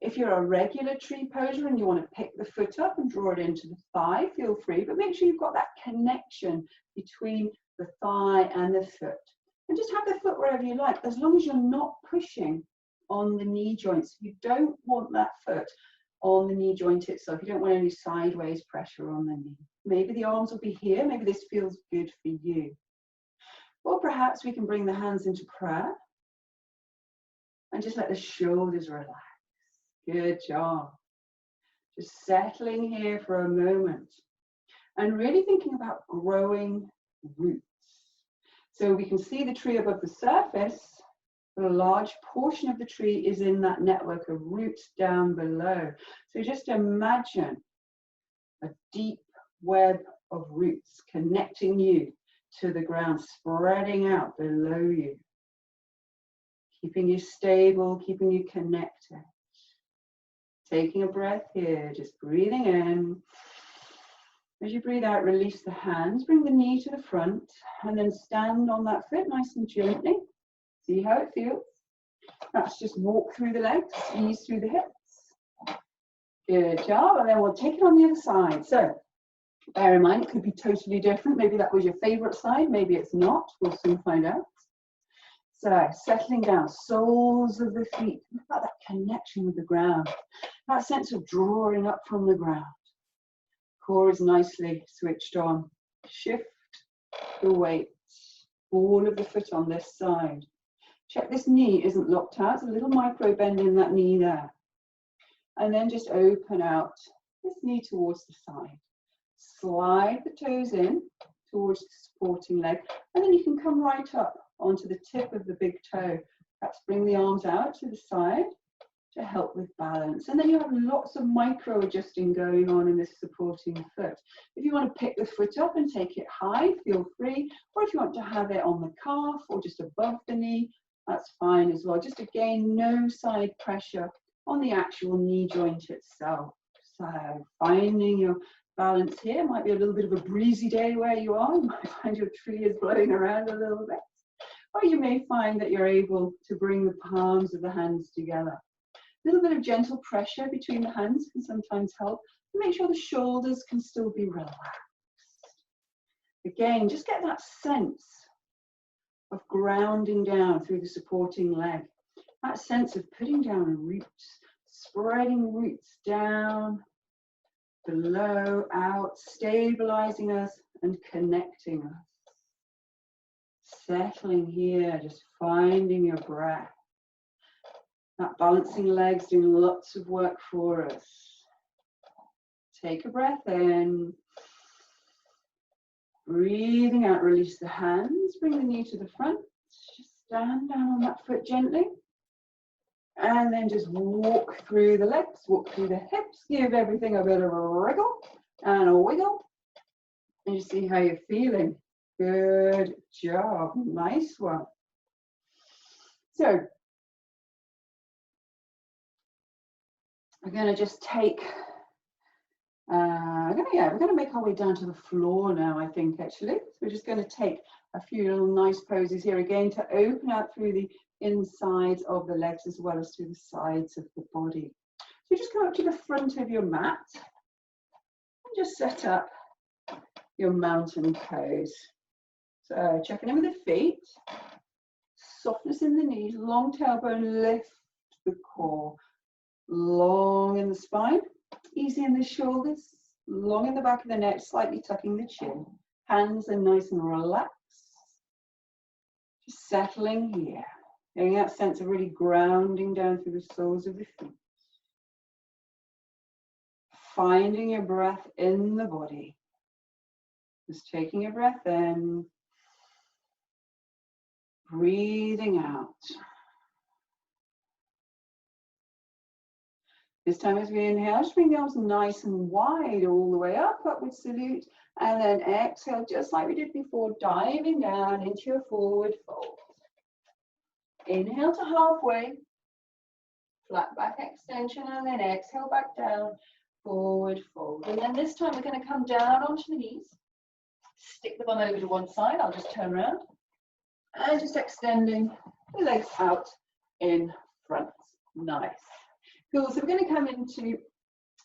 If you're a regular tree poser and you want to pick the foot up and draw it into the thigh, feel free, but make sure you've got that connection between the thigh and the foot. And just have the foot wherever you like, as long as you're not pushing on the knee joints. You don't want that foot on the knee joint itself. You don't want any sideways pressure on the knee. Maybe the arms will be here. Maybe this feels good for you. Or perhaps we can bring the hands into prayer and just let the shoulders relax. Good job. Just settling here for a moment and really thinking about growing roots. So we can see the tree above the surface, but a large portion of the tree is in that network of roots down below. So just imagine a deep web of roots connecting you to the ground, spreading out below you, keeping you stable, keeping you connected. Taking a breath here, just breathing in. As you breathe out, release the hands, bring the knee to the front, and then stand on that foot nice and gently. See how it feels. Let's just walk through the legs, ease through the hips. Good job, and then we'll take it on the other side. So, bear in mind, it could be totally different. Maybe that was your favorite side, maybe it's not. We'll soon find out. So, settling down, soles of the feet. Think about that connection with the ground. That sense of drawing up from the ground. Core is nicely switched on. Shift the weight. Ball of the foot on this side. Check this knee isn't locked out. It's a little micro bend in that knee there. And then just open out this knee towards the side. Slide the toes in towards the supporting leg. And then you can come right up onto the tip of the big toe. Perhaps bring the arms out to the side to help with balance. And then you have lots of micro adjusting going on in this supporting foot. If you want to pick the foot up and take it high, feel free. Or if you want to have it on the calf or just above the knee, that's fine as well. Just again, no side pressure on the actual knee joint itself. So finding your balance here. Might be a little bit of a breezy day where you are. You might find your tree is blowing around a little bit. Or you may find that you're able to bring the palms of the hands together. A little bit of gentle pressure between the hands can sometimes help. Make sure the shoulders can still be relaxed. Again, just get that sense of grounding down through the supporting leg. That sense of putting down roots, spreading roots down, below, out, stabilizing us and connecting us. Settling here, just finding your breath. That balancing legs doing lots of work for us. Take a breath in. Breathing out, release the hands, bring the knee to the front. Just stand down on that foot gently. And then just walk through the legs, walk through the hips, give everything a bit of a wriggle and a wiggle. And you see how you're feeling. Good job, nice one. So, we're going to just take, we're going to make our way down to the floor now, I think, actually. So we're just going to take a few little nice poses here again to open out through the insides of the legs as well as through the sides of the body. So just come up to the front of your mat and just set up your mountain pose. So checking in with the feet, softness in the knees, long tailbone, lift the core, long in the spine, easy in the shoulders, long in the back of the neck, slightly tucking the chin. Hands are nice and relaxed. Just settling here. Getting that sense of really grounding down through the soles of the feet. Finding your breath in the body. Just taking a breath in. Breathing out. This time as we inhale, just bring the arms nice and wide all the way up, upward salute. And then exhale, just like we did before, diving down into your forward fold. Inhale to halfway, flat back extension, and then exhale back down, forward fold. And then this time we're going to come down onto the knees, stick the bum over to one side, I'll just turn around, and just extending the legs out in front. Nice. Cool, so we're going to come into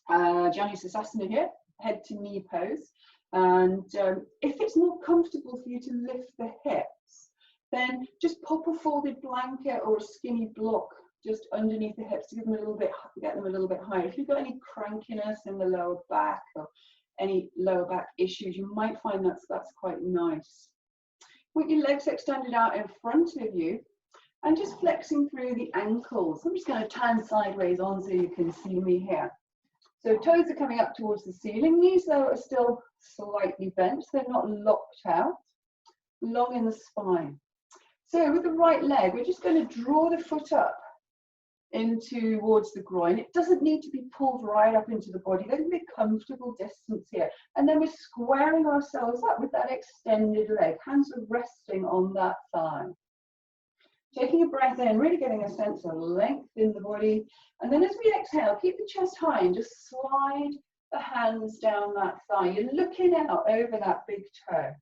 Janu Sirsasana here, head to knee pose. And if it's more comfortable for you to lift the hips, then just pop a folded blanket or a skinny block just underneath the hips to give them a little bit, get them a little bit higher. If you've got any crankiness in the lower back or any lower back issues, you might find that's quite nice. With your legs extended out in front of you and just flexing through the ankles. I'm just going to turn sideways on so you can see me here. So toes are coming up towards the ceiling. Knees though are still slightly bent, so they're not locked out. Long in the spine. So with the right leg, we're just going to draw the foot up in towards the groin. It doesn't need to be pulled right up into the body. There can be a comfortable distance here. And then we're squaring ourselves up with that extended leg. Hands are resting on that thigh. Taking a breath in, really getting a sense of length in the body. And then as we exhale, keep the chest high and just slide the hands down that thigh. You're looking out over that big toe.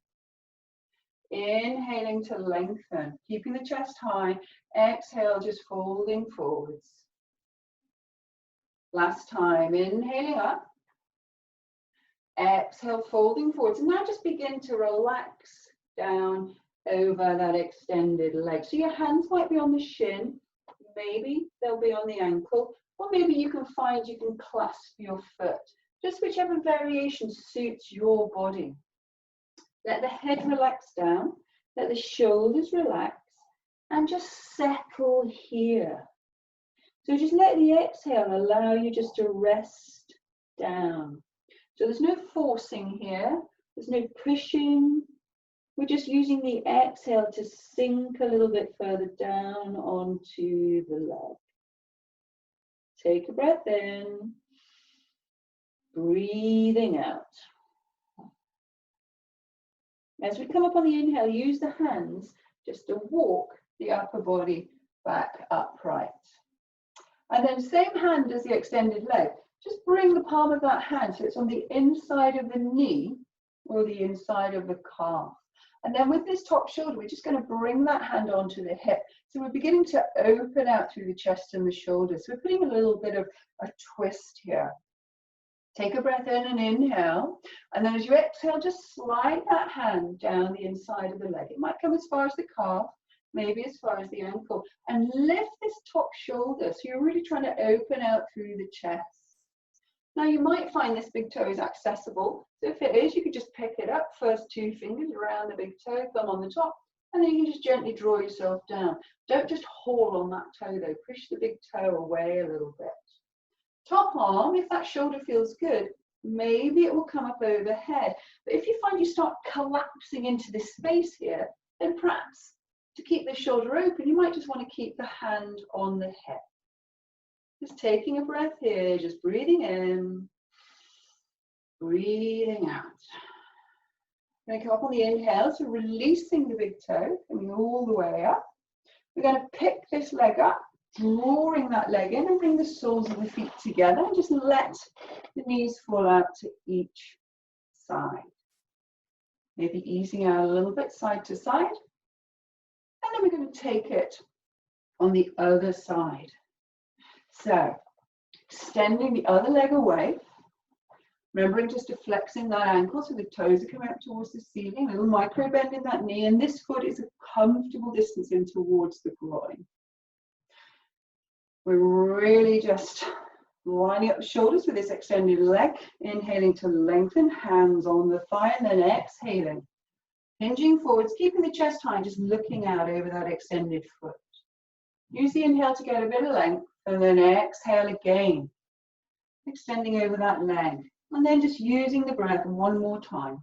Inhaling to lengthen, keeping the chest high. Exhale, just folding forwards. Last time, inhaling up. Exhale, folding forwards. And now just begin to relax down over that extended leg. So your hands might be on the shin, maybe they'll be on the ankle, or maybe you can find you can clasp your foot. Just whichever variation suits your body. Let the head relax down, let the shoulders relax, and just settle here. So just let the exhale allow you just to rest down. So there's no forcing here, there's no pushing. We're just using the exhale to sink a little bit further down onto the leg. Take a breath in, breathing out. As we come up on the inhale, use the hands just to walk the upper body back upright. And then same hand as the extended leg. Just bring the palm of that hand so it's on the inside of the knee or the inside of the calf. And then with this top shoulder, we're just going to bring that hand onto the hip. So we're beginning to open out through the chest and the shoulders. So we're putting a little bit of a twist here. Take a breath in and inhale. And then as you exhale, just slide that hand down the inside of the leg. It might come as far as the calf, maybe as far as the ankle. And lift this top shoulder. So you're really trying to open out through the chest. Now you might find this big toe is accessible. So if it is, you could just pick it up. First 2 fingers around the big toe, thumb on the top. And then you can just gently draw yourself down. Don't just haul on that toe though. Push the big toe away a little bit. Top arm, if that shoulder feels good, maybe it will come up overhead. But if you find you start collapsing into this space here, then perhaps to keep the shoulder open, you might just want to keep the hand on the hip. Just taking a breath here, just breathing in, breathing out. Going to come up on the inhale, so releasing the big toe, coming all the way up. We're going to pick this leg up, drawing that leg in and bring the soles of the feet together and just let the knees fall out to each side. Maybe easing out a little bit side to side. And then we're going to take it on the other side. So, extending the other leg away. Remembering just to flexing that ankle so the toes are coming up towards the ceiling. A little micro bend in that knee. And this foot is a comfortable distance in towards the groin. We're really just lining up the shoulders with this extended leg. Inhaling to lengthen, hands on the thigh, and then exhaling. Hinging forwards, keeping the chest high, just looking out over that extended foot. Use the inhale to get a bit of length, and then exhale again. Extending over that leg. And then just using the breath one more time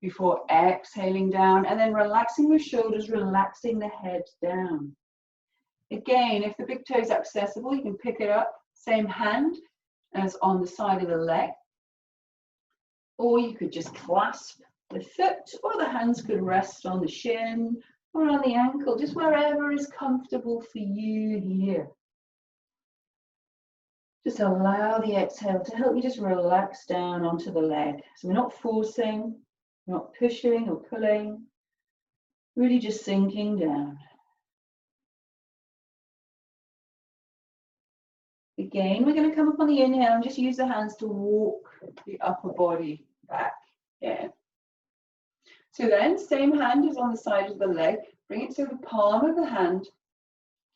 before exhaling down, and then relaxing the shoulders, relaxing the head down. Again, if the big toe is accessible, you can pick it up, same hand as on the side of the leg. Or you could just clasp the foot, or the hands could rest on the shin or on the ankle, just wherever is comfortable for you here. Just allow the exhale to help you just relax down onto the leg. So we're not forcing, not pushing or pulling, really just sinking down. Again, we're going to come up on the inhale and just use the hands to walk the upper body back in. So then, same hand is on the side of the leg. Bring it so the palm of the hand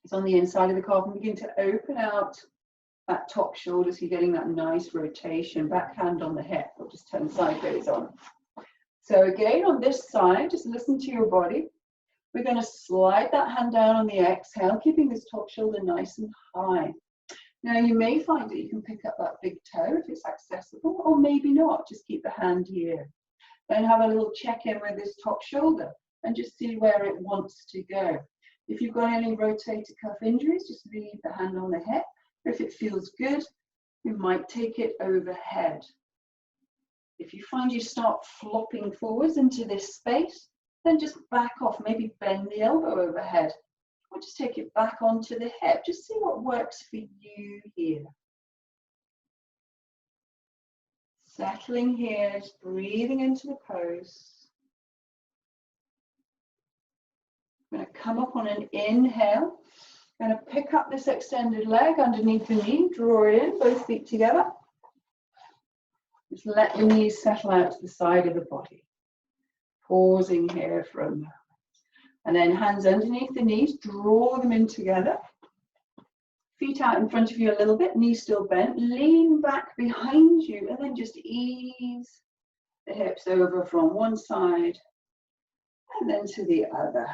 is on the inside of the calf and begin to open out that top shoulder so you're getting that nice rotation. Back hand on the hip, or just turn sideways on. So again, on this side, just listen to your body. We're going to slide that hand down on the exhale, keeping this top shoulder nice and high. Now you may find that you can pick up that big toe if it's accessible, or maybe not, just keep the hand here. Then have a little check-in with this top shoulder and just see where it wants to go. If you've got any rotator cuff injuries, just leave the hand on the hip. If it feels good, you might take it overhead. If you find you start flopping forwards into this space, then just back off, maybe bend the elbow overhead. Or just take it back onto the hip. Just see what works for you here. Settling here, just breathing into the pose. I'm going to come up on an inhale. I'm going to pick up this extended leg underneath the knee, draw it in, both feet together. Just let the knees settle out to the side of the body. Pausing here for a moment. And then hands underneath the knees, draw them in together. Feet out in front of you a little bit, knees still bent. Lean back behind you and then just ease the hips over from one side and then to the other.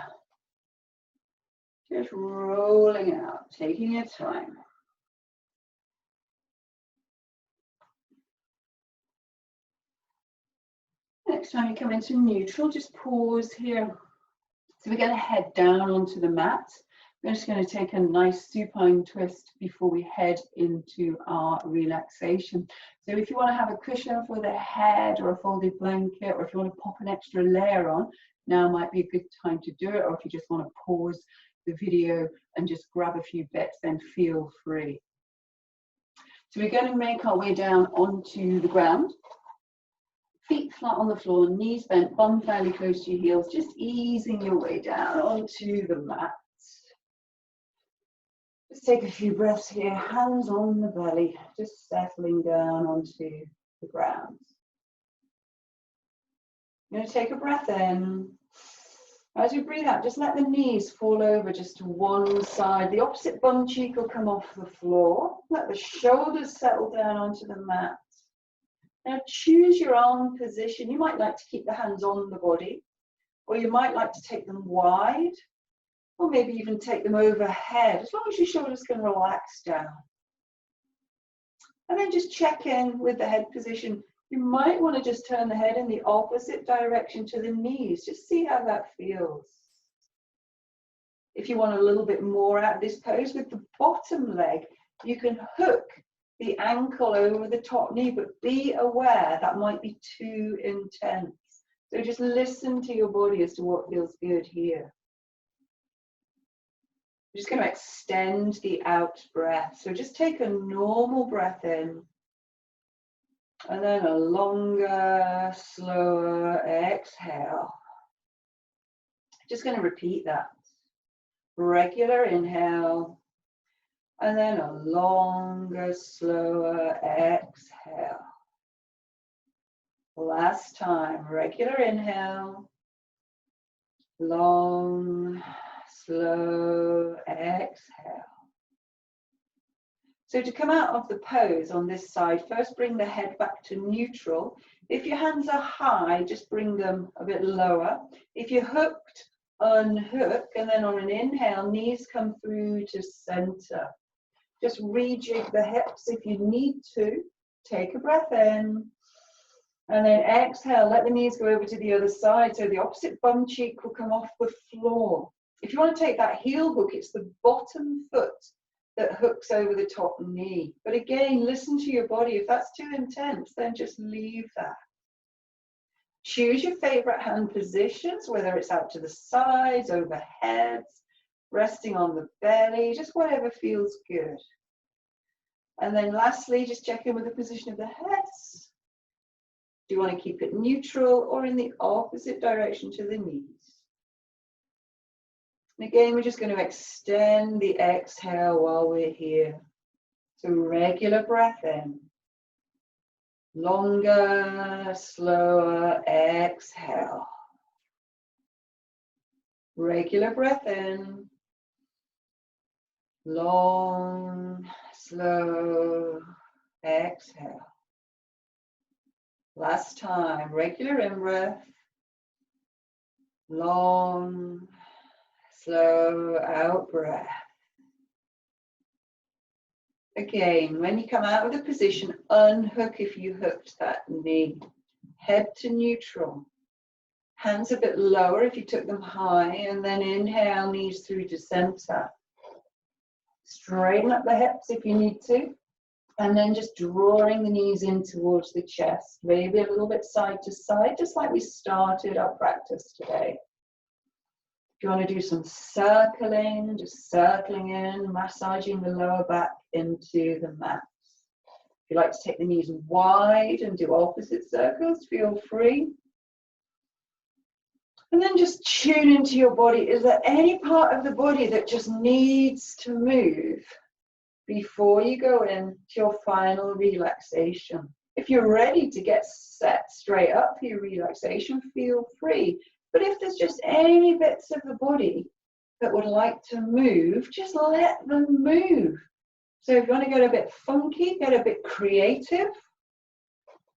Just rolling out, taking your time. Next time you come into neutral, just pause here. So we're going to head down onto the mat. We're just going to take a nice supine twist before we head into our relaxation. So if you want to have a cushion for the head or a folded blanket, or if you want to pop an extra layer on, now might be a good time to do it. Or if you just want to pause the video and just grab a few bits, then feel free. So we're going to make our way down onto the ground. Feet flat on the floor, knees bent, bum fairly close to your heels, just easing your way down onto the mat. Just take a few breaths here, hands on the belly, just settling down onto the ground. You're going to take a breath in. As you breathe out, just let the knees fall over just to one side. The opposite bum cheek will come off the floor. Let the shoulders settle down onto the mat. Now choose your arm position. You might like to keep the hands on the body, or you might like to take them wide, or maybe even take them overhead, as long as your shoulders can relax down. And then just check in with the head position. You might want to just turn the head in the opposite direction to the knees. Just see how that feels. If you want a little bit more out of this pose, with the bottom leg, you can hook the ankle over the top knee, but be aware that might be too intense. So just listen to your body as to what feels good here. We're just going to extend the out breath. So just take a normal breath in. And then a longer, slower exhale. Just going to repeat that. Regular inhale. And then a longer, slower exhale. Last time. Regular inhale. Long, slow exhale. So to come out of the pose on this side, first bring the head back to neutral. If your hands are high, just bring them a bit lower. If you're hooked, unhook, and then on an inhale, knees come through to center. Just rejig the hips if you need to. Take a breath in. And then exhale, let the knees go over to the other side. So the opposite bum cheek will come off the floor. If you want to take that heel hook, it's the bottom foot that hooks over the top knee. But again, listen to your body. If that's too intense, then just leave that. Choose your favorite hand positions, whether it's out to the sides, overhead, resting on the belly, just whatever feels good. And then lastly, just check in with the position of the head. Do you want to keep it neutral or in the opposite direction to the knees? And again, we're just going to extend the exhale while we're here. So regular breath in. Longer, slower exhale. Regular breath in. Long, slow exhale. Last time, regular in-breath. Long, slow out breath. Again, when you come out of the position, unhook if you hooked that knee. Head to neutral. Hands a bit lower if you took them high, and then inhale, knees through to center. Straighten up the hips if you need to, and then just drawing the knees in towards the chest, maybe a little bit side to side, just like we started our practice today. If you want to do some circling, just circling in, massaging the lower back into the mat. If you like to take the knees wide and do opposite circles, feel free. And then just tune into your body. Is there any part of the body that just needs to move before you go into your final relaxation? If you're ready to get set straight up for your relaxation, feel free. But if there's just any bits of the body that would like to move, just let them move. So if you want to get a bit funky, get a bit creative,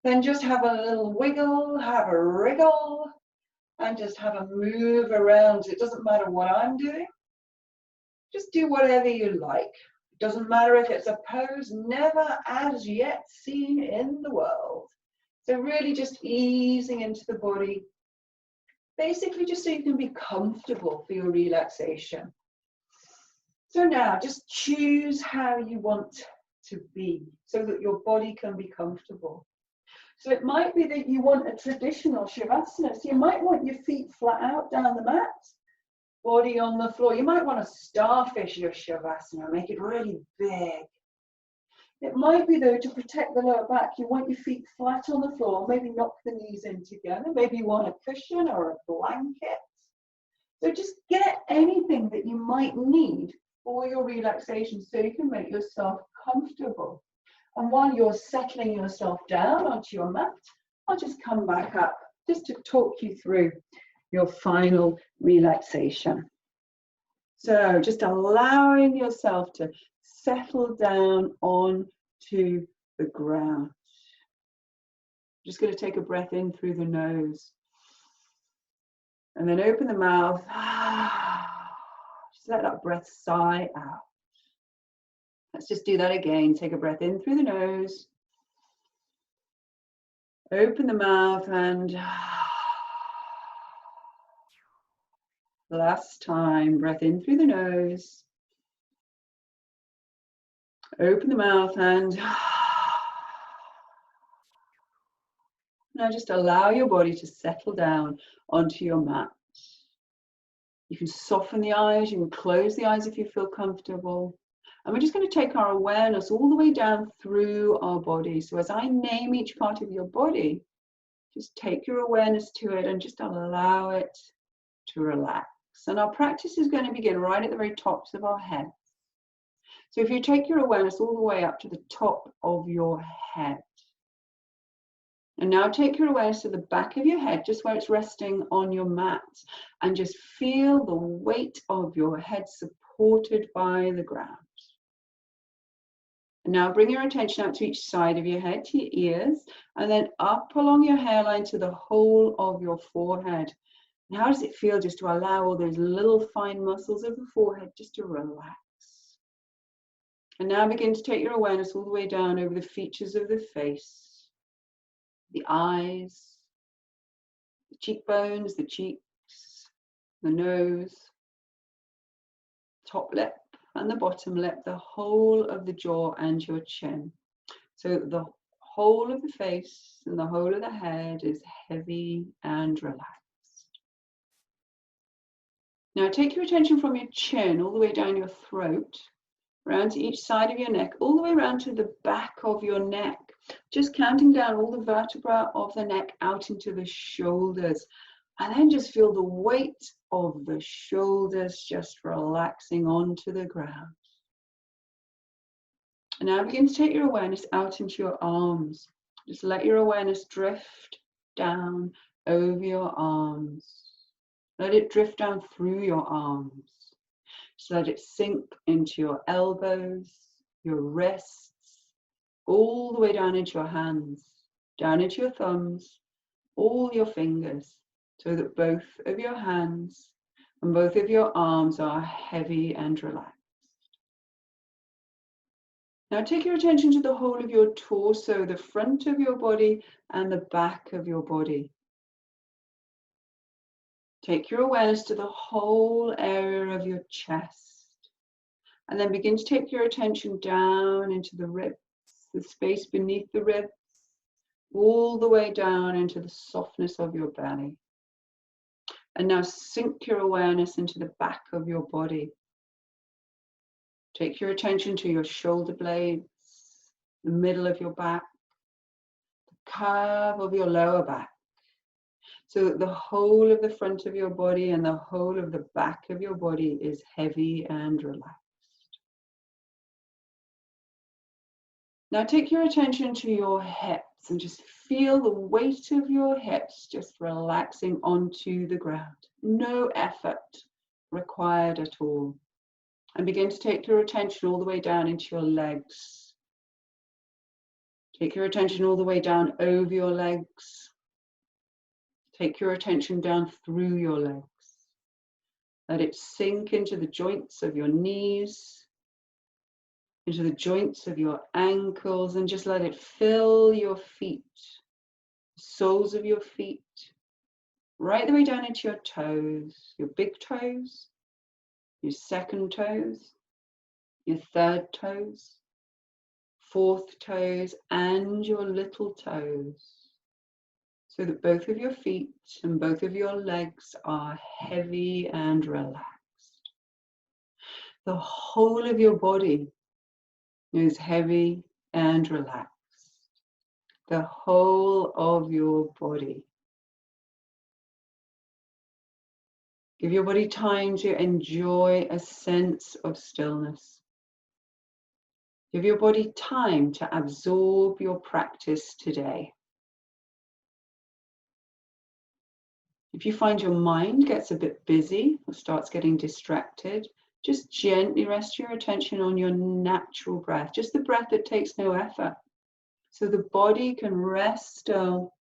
then just have a little wiggle, have a wriggle, and just have a move around. It doesn't matter what I'm doing. Just do whatever you like. It doesn't matter if it's a pose never as yet seen in the world. So really just easing into the body, basically just so you can be comfortable for your relaxation. So now just choose how you want to be so that your body can be comfortable. So it might be that you want a traditional Shavasana. So you might want your feet flat out down the mat, body on the floor. You might want to starfish your Shavasana, make it really big. It might be though, to protect the lower back, you want your feet flat on the floor, maybe knock the knees in together. Maybe you want a cushion or a blanket. So just get anything that you might need for your relaxation so you can make yourself comfortable. And while you're settling yourself down onto your mat, I'll just come back up just to talk you through your final relaxation. So just allowing yourself to settle down onto the ground. Just going to take a breath in through the nose. And then open the mouth. Just let that breath sigh out. Let's just do that again. Take a breath in through the nose. Open the mouth and last time, breath in through the nose. Open the mouth and now just allow your body to settle down onto your mat. You can soften the eyes, you can close the eyes if you feel comfortable. And we're just going to take our awareness all the way down through our body. So as I name each part of your body, just take your awareness to it and just allow it to relax. And our practice is going to begin right at the very tops of our heads. So if you take your awareness all the way up to the top of your head. And now take your awareness to the back of your head, just where it's resting on your mat. And just feel the weight of your head supported by the ground. And now bring your attention out to each side of your head, to your ears, and then up along your hairline to the whole of your forehead. And how does it feel just to allow all those little fine muscles of the forehead just to relax? And now begin to take your awareness all the way down over the features of the face, the eyes, the cheekbones, the cheeks, the nose, top lip and the bottom lip, the whole of the jaw and your chin. So the whole of the face and the whole of the head is heavy and relaxed. Now take your attention from your chin all the way down your throat, round to each side of your neck, all the way around to the back of your neck, just counting down all the vertebrae of the neck out into the shoulders. And then just feel the weight of the shoulders just relaxing onto the ground. And now begin to take your awareness out into your arms. Just let your awareness drift down over your arms. Let it drift down through your arms. Just let it sink into your elbows, your wrists, all the way down into your hands, down into your thumbs, all your fingers, so that both of your hands and both of your arms are heavy and relaxed. Now take your attention to the whole of your torso, the front of your body and the back of your body. Take your awareness to the whole area of your chest. And then begin to take your attention down into the ribs, the space beneath the ribs, all the way down into the softness of your belly. And now sink your awareness into the back of your body. Take your attention to your shoulder blades, the middle of your back, the curve of your lower back, so that the whole of the front of your body and the whole of the back of your body is heavy and relaxed. Now take your attention to your hips and just feel the weight of your hips just relaxing onto the ground. No effort required at all. And begin to take your attention all the way down into your legs. Take your attention all the way down over your legs. Take your attention down through your legs. Let it sink into the joints of your knees, into the joints of your ankles, and just let it fill your feet, the soles of your feet, right the way down into your toes, your big toes, your second toes, your third toes, fourth toes, and your little toes, so that both of your feet and both of your legs are heavy and relaxed. The whole of your body is heavy and relaxed. The whole of your body. Give your body time to enjoy a sense of stillness. Give your body time to absorb your practice today. If you find your mind gets a bit busy or starts getting distracted, just gently rest your attention on your natural breath, just the breath that takes no effort. So the body can rest still,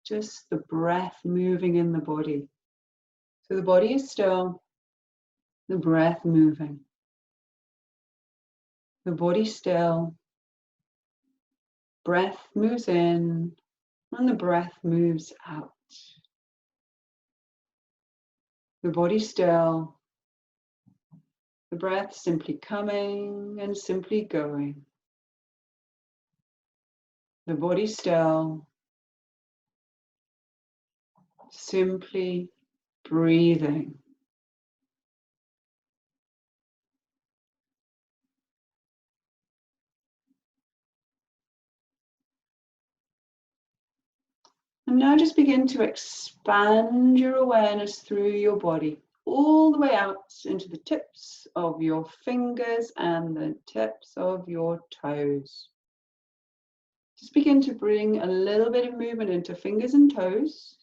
just the breath moving in the body. So the body is still, the breath moving. The body still, breath moves in, and the breath moves out. The body still, the breath simply coming and simply going. The body still, simply breathing. And now just begin to expand your awareness through your body, all the way out into the tips of your fingers and the tips of your toes. Just begin to bring a little bit of movement into fingers and toes,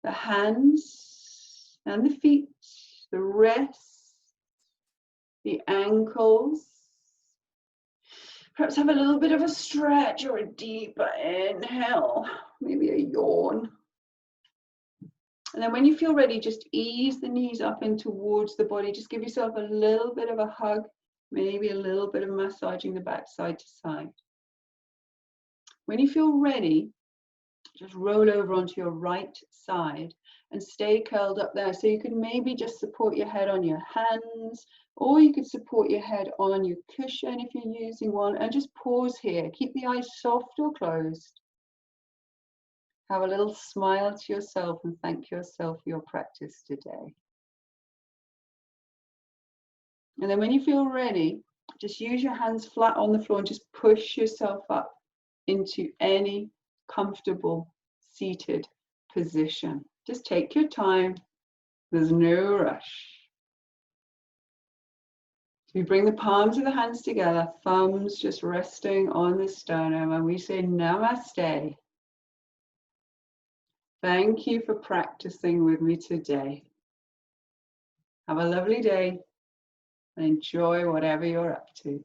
the hands and the feet, the wrists, the ankles. Perhaps have a little bit of a stretch or a deeper inhale, maybe a yawn. And then when you feel ready, just ease the knees up and towards the body. Just give yourself a little bit of a hug, maybe a little bit of massaging the back side to side. When you feel ready, just roll over onto your right side and stay curled up there. So you could maybe just support your head on your hands, or you could support your head on your cushion if you're using one, and just pause here. Keep the eyes soft or closed. Have a little smile to yourself and thank yourself for your practice today. And then when you feel ready, just use your hands flat on the floor and just push yourself up into any comfortable seated position. Just take your time. There's no rush. So we bring the palms of the hands together, thumbs just resting on the sternum, and we say namaste. Thank you for practicing with me today. Have a lovely day and enjoy whatever you're up to.